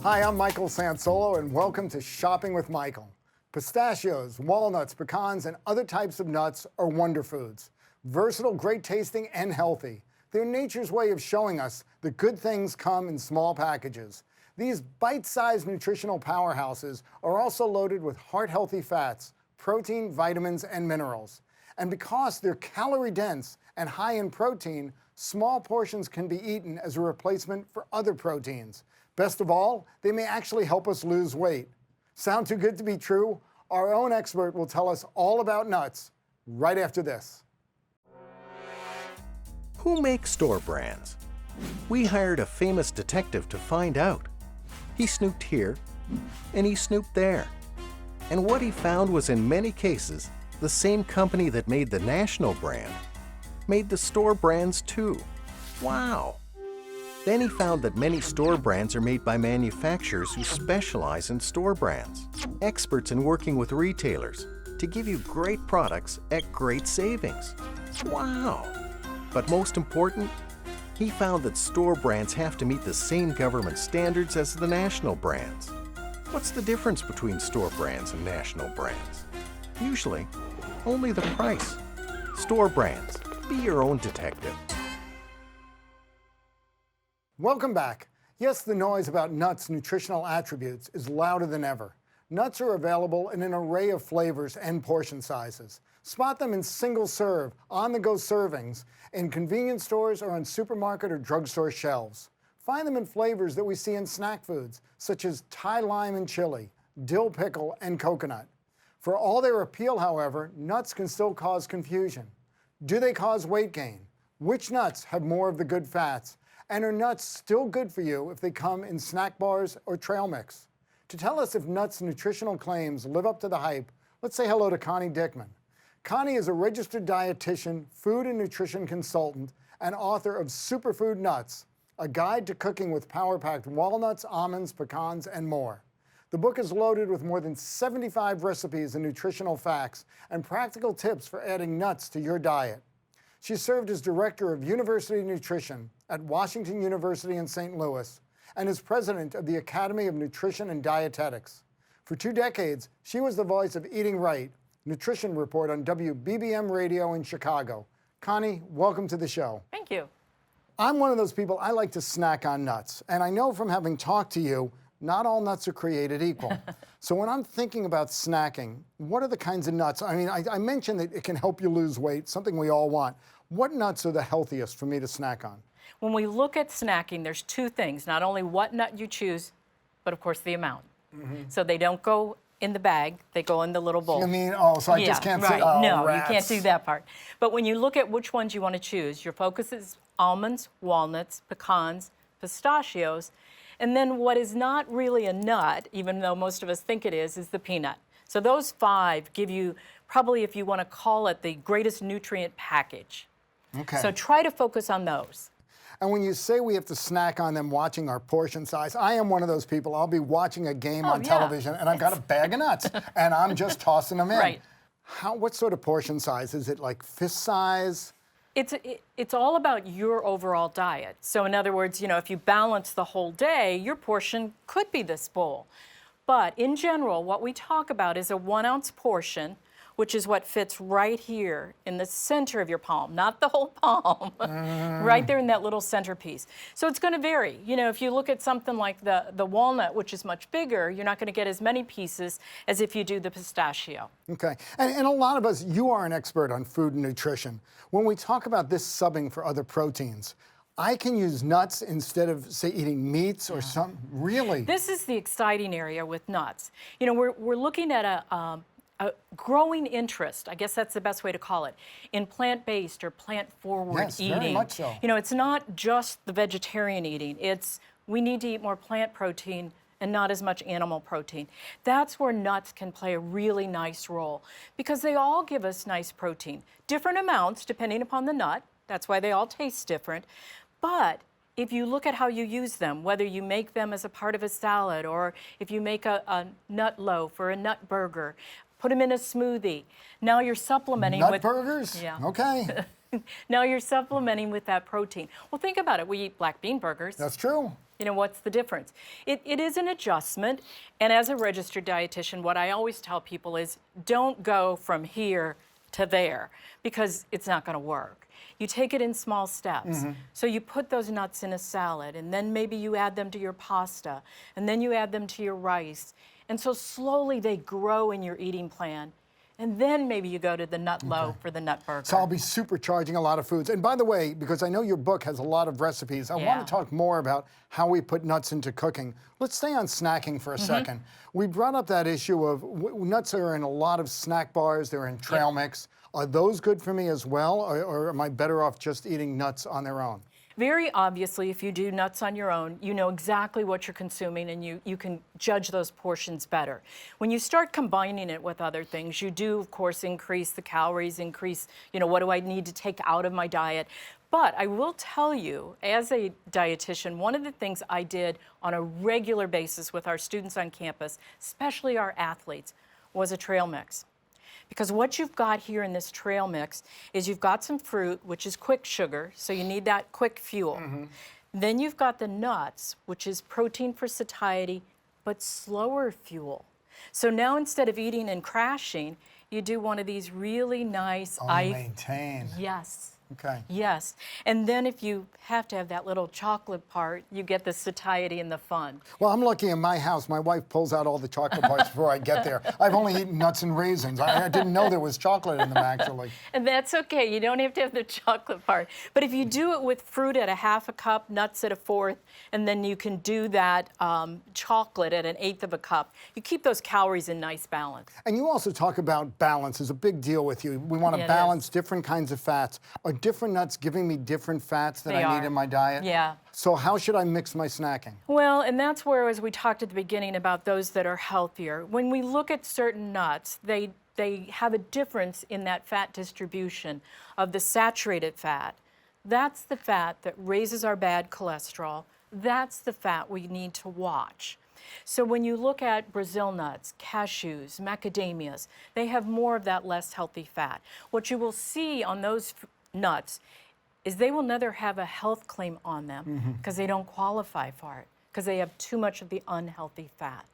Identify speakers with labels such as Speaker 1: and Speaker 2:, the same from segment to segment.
Speaker 1: Hi, I'm Michael Sansolo, and welcome to Shopping with Michael. Pistachios, walnuts, pecans, and other types of nuts are wonder foods. Versatile, great tasting, and healthy. They're nature's way of showing us that good things come in small packages. These bite-sized nutritional powerhouses are also loaded with heart-healthy fats, protein, vitamins, and minerals. And because they're calorie-dense and high in protein, small portions can be eaten as a replacement for other proteins. Best of all, they may actually help us lose weight. Sound too good to be true? Our own expert will tell us all about nuts right after this.
Speaker 2: Who makes store brands? We hired a famous detective to find out. He snooped here, and he snooped there. And what he found was, in many cases, the same company that made the national brand made the store brands too. Wow! Then he found that many store brands are made by manufacturers who specialize in store brands, experts in working with retailers to give you great products at great savings. Wow! But most important, he found that store brands have to meet the same government standards as the national brands. What's the difference between store brands and national brands? Usually, only the price. Store brands. Be your own detective.
Speaker 1: Welcome back. Yes, the noise about nuts' nutritional attributes is louder than ever. Nuts are available in an array of flavors and portion sizes. Spot them in single-serve, on-the-go servings, in convenience stores or on supermarket or drugstore shelves. Find them in flavors that we see in snack foods, such as Thai lime and chili, dill pickle, and coconut. For all their appeal, however, nuts can still cause confusion. Do they cause weight gain? Which nuts have more of the good fats? And are nuts still good for you if they come in snack bars or trail mix? To tell us if nuts' nutritional claims live up to the hype, let's say hello to Connie Diekman. Connie is a registered dietitian, food and nutrition consultant, and author of Superfood Nuts, a guide to cooking with power-packed walnuts, almonds, pecans, and more. The book is loaded with more than 75 recipes and nutritional facts and practical tips for adding nuts to your diet. She served as Director of University Nutrition at Washington University in St. Louis and is president of the Academy of Nutrition and Dietetics. For 2 decades, she was the voice of Eating Right, Nutrition Report on WBBM Radio in Chicago. Connie, welcome to the show.
Speaker 3: Thank you.
Speaker 1: I'm one of those people, I like to snack on nuts. And I know from having talked to you, not all nuts are created equal. So when I'm thinking about snacking, what are the kinds of nuts? I mean, I mentioned that it can help you lose weight, something we all want. What nuts are the healthiest for me to snack on?
Speaker 3: When we look at snacking, there's 2 things, not only what nut you choose, but of course the amount. So they don't go in the bag, they go in the little bowl.
Speaker 1: You mean, oh, so I just can't say, oh,
Speaker 3: No,
Speaker 1: rats.
Speaker 3: you can't do that part. But when you look at which ones you want to choose, your focus is almonds, walnuts, pecans, pistachios, and then what is not really a nut, even though most of us think it is the peanut. So those 5 give you probably, if you want to call it, the greatest nutrient package.
Speaker 1: Okay.
Speaker 3: So try to focus on those.
Speaker 1: And when you say we have to snack on them watching our portion size, I am one of those people. I'll be watching a game on television and I've got a bag of nuts and I'm just tossing them in.
Speaker 3: Right.
Speaker 1: What sort of portion size? Is it like fist size?
Speaker 3: It's all about your overall diet. So in other words, you know, if you balance the whole day, your portion could be this bowl. But in general, what we talk about is a 1-ounce portion, which is what fits right here in the center of your palm, not the whole palm, right there in that little centerpiece. So it's going to vary. You know, if you look at something like the walnut, which is much bigger, you're not going to get as many pieces as if you do the pistachio.
Speaker 1: Okay. And a lot of us, you are an expert on food and nutrition. When we talk about this subbing for other proteins, I can use nuts instead of, say, eating meats or something? Really?
Speaker 3: This is the exciting area with nuts. You know, we're looking at a growing interest, I guess that's the best way to call it, in plant-based or plant-forward eating.
Speaker 1: Yes, very much so.
Speaker 3: You know, it's not just the vegetarian eating. It's we need to eat more plant protein and not as much animal protein. That's where nuts can play a really nice role because they all give us nice protein. Different amounts depending upon the nut. That's why they all taste different. But if you look at how you use them, whether you make them as a part of a salad or if you make a nut loaf or a nut burger, put them in a smoothie. Now you're supplementing
Speaker 1: Nut
Speaker 3: with
Speaker 1: burgers?
Speaker 3: Yeah.
Speaker 1: Okay.
Speaker 3: Now you're supplementing with that protein. Well, think about it. We eat black bean burgers.
Speaker 1: That's true.
Speaker 3: You know, what's the difference? It is an adjustment, and as a registered dietitian, what I always tell people is don't go from here to there, because it's not going to work. You take it in small steps. So you put those nuts in a salad, and then maybe you add them to your pasta, and then you add them to your rice. And so slowly they grow in your eating plan. And then maybe you go to the nut loaf or the nut burger.
Speaker 1: So I'll be supercharging a lot of foods. And by the way, because I know your book has a lot of recipes, I want to talk more about how we put nuts into cooking. Let's stay on snacking for a second. We brought up that issue of nuts are in a lot of snack bars, they're in trail mix. Are those good for me as well, or am I better off just eating nuts on their own?
Speaker 3: Very obviously, if you do nuts on your own, you know exactly what you're consuming, and you can judge those portions better. When you start combining it with other things, you do, of course, increase the calories, increase, you know, what do I need to take out of my diet. But I will tell you, as a dietitian, one of the things I did on a regular basis with our students on campus, especially our athletes, was a trail mix. Because what you've got here in this trail mix is you've got some fruit, which is quick sugar, so you need that quick fuel. Then you've got the nuts, which is protein for satiety, but slower fuel. So now instead of eating and crashing, you do one of these really nice
Speaker 1: Maintain.
Speaker 3: Yes.
Speaker 1: Okay.
Speaker 3: Yes. And then if you have to have that little chocolate part, you get the satiety and the fun.
Speaker 1: Well, I'm lucky in my house. My wife pulls out all the chocolate parts before I get there. I've only eaten nuts and raisins. I didn't know there was chocolate in them, actually.
Speaker 3: And that's okay. You don't have to have the chocolate part. But if you do it with fruit at a half a cup, nuts at a fourth, and then you can do that chocolate at an eighth of a cup, you keep those calories in nice balance.
Speaker 1: And you also talk about balance is a big deal with you. We want to balance different kinds of fats. Are different nuts giving me different fats that I need in my diet?
Speaker 3: Yeah.
Speaker 1: So how should I mix my snacking?
Speaker 3: Well, and that's where, as we talked at the beginning about those that are healthier, when we look at certain nuts, they have a difference in that fat distribution of the saturated fat. That's the fat that raises our bad cholesterol. That's the fat we need to watch. So when you look at Brazil nuts, cashews, macadamias, they have more of that less healthy fat. What you will see on those nuts is they will never have a health claim on them because they don't qualify for it, because they have too much of the unhealthy fat.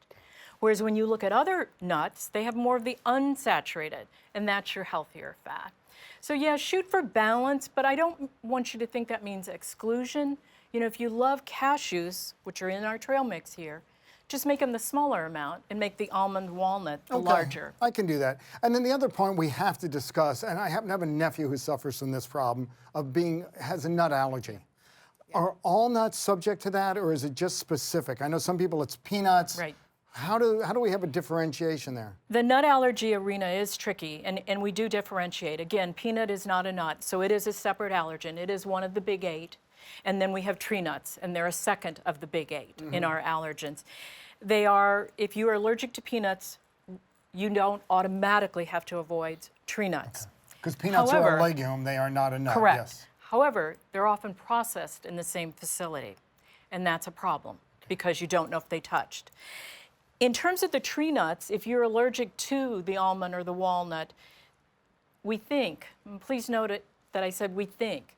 Speaker 3: Whereas when you look at other nuts, they have more of the unsaturated, and that's your healthier fat. So yeah, shoot for balance, but I don't want you to think that means exclusion. You know, if you love cashews, which are in our trail mix here, just make them the smaller amount and make the almond walnut the larger.
Speaker 1: I can do that. And then the other point we have to discuss, and I happen to have a nephew who suffers from this problem of has a nut allergy. Are all nuts subject to that, or is it just specific? I know some people it's peanuts.
Speaker 3: Right.
Speaker 1: How do we have a differentiation there?
Speaker 3: The nut allergy arena is tricky, and we do differentiate. Again, peanut is not a nut, so it is a separate allergen. It is one of the big 8. And then we have tree nuts, and they're a second of the big 8 in our allergens. They are, if you are allergic to peanuts, you don't automatically have to avoid tree nuts.
Speaker 1: Because peanuts are a legume, they are not a nut.
Speaker 3: Correct.
Speaker 1: Yes.
Speaker 3: However, they're often processed in the same facility, and that's a problem because you don't know if they touched. In terms of the tree nuts, if you're allergic to the almond or the walnut, we think, and please note it that I said we think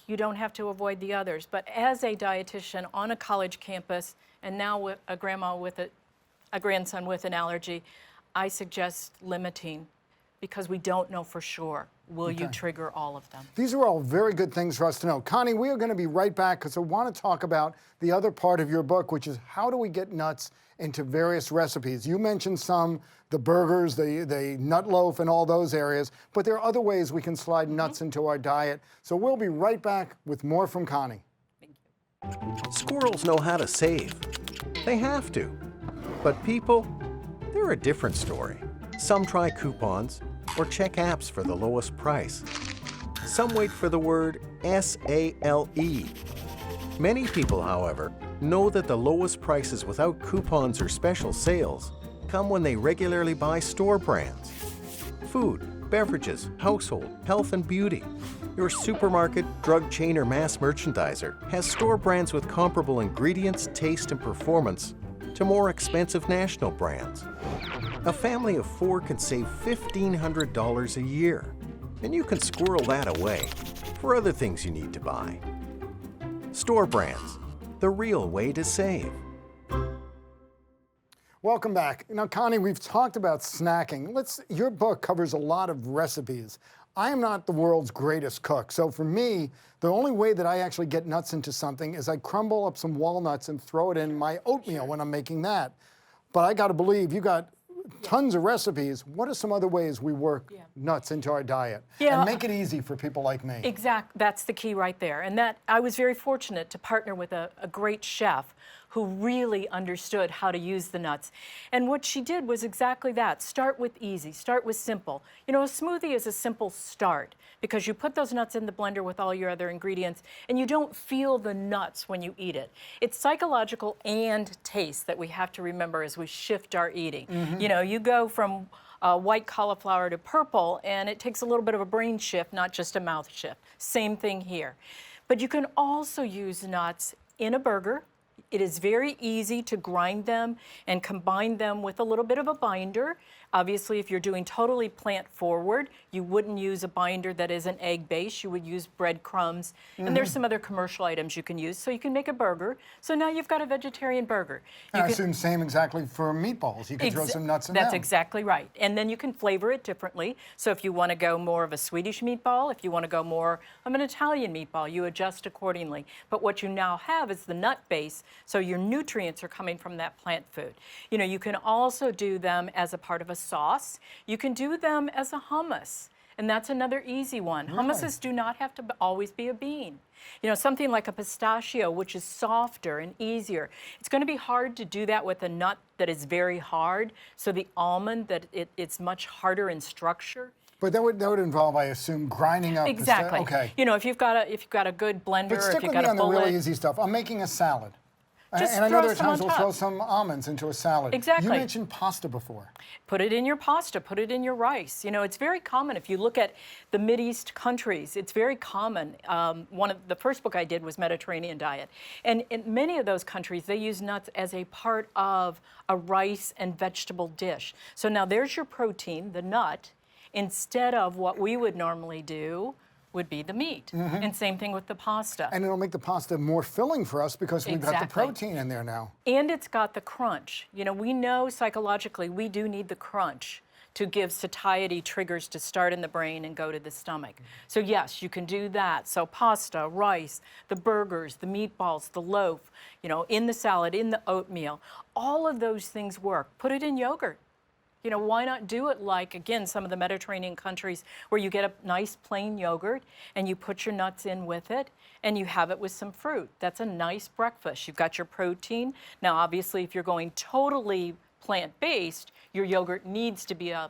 Speaker 3: you don't have to avoid the others, but as a dietitian on a college campus, and now with a grandma with a grandson with an allergy, I suggest limiting because we don't know for sure. Will you trigger all of them?
Speaker 1: These are all very good things for us to know. Connie, we are going to be right back because I want to talk about the other part of your book, which is how do we get nuts into various recipes. You mentioned some, the burgers, the nut loaf, and all those areas, but there are other ways we can slide nuts into our diet. So we'll be right back with more from Connie.
Speaker 2: Squirrels know how to save. They have to. But people, they're a different story. Some try coupons or check apps for the lowest price. Some wait for the word SALE. Many people, however, know that the lowest prices without coupons or special sales come when they regularly buy store brands. Food, beverages, household, health and beauty. Your supermarket, drug chain, or mass merchandiser has store brands with comparable ingredients, taste, and performance to more expensive national brands. A family of 4 can save $1,500 a year. and you can squirrel that away for other things you need to buy. Store brands, the real way to save.
Speaker 1: Welcome back. Now, Connie, we've talked about snacking. Your book covers a lot of recipes. I am not the world's greatest cook, so for me, the only way that I actually get nuts into something is I crumble up some walnuts and throw it in my oatmeal when I'm making that. But I got to believe you got tons of recipes. What are some other ways we work nuts into our diet and make it easy for people like me?
Speaker 3: Exactly. That's the key right there. And that I was very fortunate to partner with a great chef who really understood how to use the nuts. And what she did was exactly that. Start with easy, start with simple. You know, a smoothie is a simple start because you put those nuts in the blender with all your other ingredients and you don't feel the nuts when you eat it. It's psychological and taste that we have to remember as we shift our eating. You know, you go from white cauliflower to purple and it takes a little bit of a brain shift, not just a mouth shift. Same thing here. But you can also use nuts in a burger. It is very easy to grind them and combine them with a little bit of a binder. Obviously, if you're doing totally plant forward, you wouldn't use a binder that is an egg base. You would use breadcrumbs. And there's some other commercial items you can use. So you can make a burger. So now you've got a vegetarian burger.
Speaker 1: And I assume same exactly for meatballs. You can throw some nuts in them.
Speaker 3: That's exactly right. And then you can flavor it differently. So if you want to go more of a Swedish meatball, if you want to go more of an Italian meatball, you adjust accordingly. But what you now have is the nut base, so your nutrients are coming from that plant food. You know, you can also do them as a part of a sauce. You can do them as a hummus. And that's another easy one.
Speaker 1: Really?
Speaker 3: Hummuses do not have to always be a bean. You know, something like a pistachio, which is softer and easier. It's going to be hard to do that with a nut that is very hard. So the almond, it's much harder in structure.
Speaker 1: But that would involve, I assume, grinding up.
Speaker 3: Exactly.
Speaker 1: Okay.
Speaker 3: You know, if you've got a good blender,
Speaker 1: But stick
Speaker 3: if you've
Speaker 1: with
Speaker 3: got
Speaker 1: me
Speaker 3: a
Speaker 1: on the
Speaker 3: bullet.
Speaker 1: really easy stuff. I'm making a salad.
Speaker 3: Just
Speaker 1: and I know
Speaker 3: throw
Speaker 1: there are
Speaker 3: some
Speaker 1: times
Speaker 3: on
Speaker 1: we'll throw
Speaker 3: top.
Speaker 1: some almonds into a salad.
Speaker 3: Exactly.
Speaker 1: You mentioned pasta before.
Speaker 3: Put it in your pasta, put it in your rice. You know, it's very common. If you look at the Mideast countries, it's very common. One of the first book I did was Mediterranean diet. And in many of those countries, they use nuts as a part of a rice and vegetable dish. So now there's your protein, the nut, instead of what we would normally do would be the meat. And same thing with the pasta.
Speaker 1: And it'll make the pasta more filling for us because we've got the
Speaker 3: Exactly.
Speaker 1: protein in there now.
Speaker 3: And it's got the crunch. You know, we know psychologically we do need the crunch to give satiety triggers to start in the brain and go to the stomach. So yes, you can do that. So pasta, rice, the burgers, the meatballs, the loaf, you know, in the salad, in the oatmeal, all of those things work. Put it in yogurt. You know, why not do it like, again, some of the Mediterranean countries where you get a nice plain yogurt and you put your nuts in with it and you have it with some fruit. That's a nice breakfast. You've got your protein. Now, obviously, if you're going totally plant-based, your yogurt needs to be a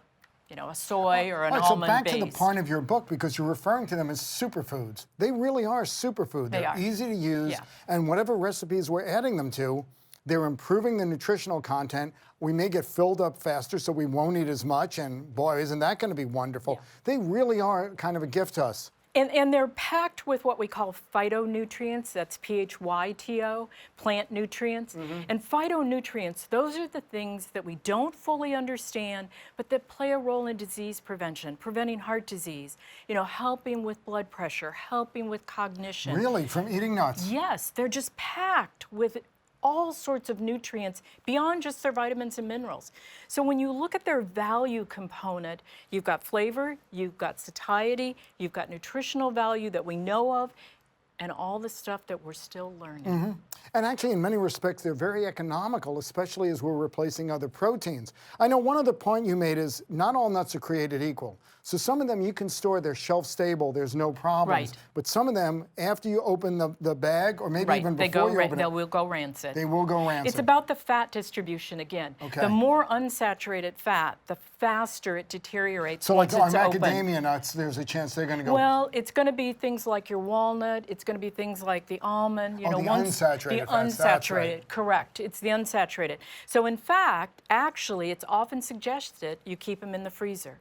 Speaker 3: soy or an almond
Speaker 1: So back
Speaker 3: base.
Speaker 1: to the point of your book, because you're referring to them as superfoods. They really are superfood.
Speaker 3: They
Speaker 1: They're
Speaker 3: are.
Speaker 1: easy to use, and whatever recipes we're adding them to, they're improving the nutritional content. We may get filled up faster, so we won't eat as much, and boy, isn't that going to be wonderful. They really are kind of a gift to us.
Speaker 3: And they're packed with what we call phytonutrients, that's P-H-Y-T-O, plant nutrients. And phytonutrients, those are the things that we don't fully understand, but that play a role in disease prevention, preventing heart disease, you know, helping with blood pressure, helping with cognition.
Speaker 1: Really, from eating nuts?
Speaker 3: Yes, they're just packed with all sorts of nutrients beyond just their vitamins and minerals. So when you look at their value component, you've got flavor, you've got satiety, you've got nutritional value that we know of, and all the stuff that we're still learning.
Speaker 1: And actually, in many respects, they're very economical, especially as we're replacing other proteins. I know one other point you made is not all nuts are created equal. So some of them you can store, they're shelf stable, there's no problems.
Speaker 3: Right.
Speaker 1: But some of them, after you open the bag, or maybe even before you open it,
Speaker 3: they will go rancid.
Speaker 1: they will go rancid.
Speaker 3: It's about the fat distribution again.
Speaker 1: Okay.
Speaker 3: The more unsaturated fat, the faster it deteriorates
Speaker 1: So like
Speaker 3: once
Speaker 1: our
Speaker 3: it's open.
Speaker 1: macadamia nuts, there's a chance they're going to go.
Speaker 3: Well, it's going to be things like your walnut. It's going to be things like the almond. You know,
Speaker 1: the
Speaker 3: once
Speaker 1: unsaturated
Speaker 3: the
Speaker 1: fats, that's
Speaker 3: unsaturated.
Speaker 1: right.
Speaker 3: Correct. It's the unsaturated. So in fact, actually, it's often suggested you keep them in the freezer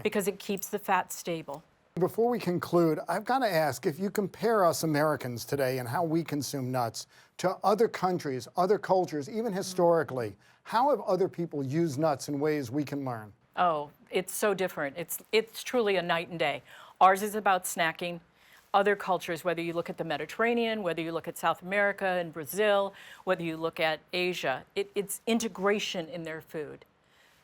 Speaker 3: because it keeps the fat stable.
Speaker 1: Before we conclude, I've got to ask, if you compare us Americans today and how we consume nuts to other countries, other cultures, even historically, how have other people used nuts in ways we can learn?
Speaker 3: Oh, It's so different. It's truly a night and day. Ours is about snacking. Other cultures, whether you look at the Mediterranean, whether you look at South America and Brazil, whether you look at Asia, it's integration in their food.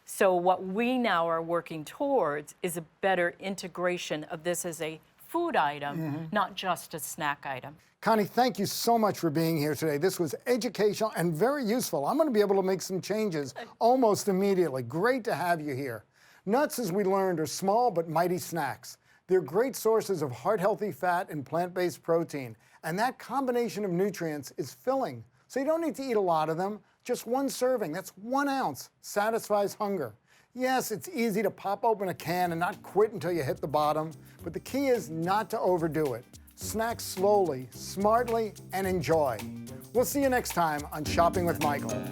Speaker 3: So what we now are working towards is a better integration of this as a food item, not just a snack item.
Speaker 1: Connie, thank you so much for being here today. This was educational and very useful. I'm going to be able to make some changes almost immediately. Great to have you here. Nuts, as we learned, are small but mighty snacks. They're great sources of heart-healthy fat and plant-based protein, and that combination of nutrients is filling. So you don't need to eat a lot of them. Just one serving, that's 1 ounce, satisfies hunger. Yes, it's easy to pop open a can and not quit until you hit the bottom, but the key is not to overdo it. Snack slowly, smartly, and enjoy. We'll see you next time on Shopping with Michael.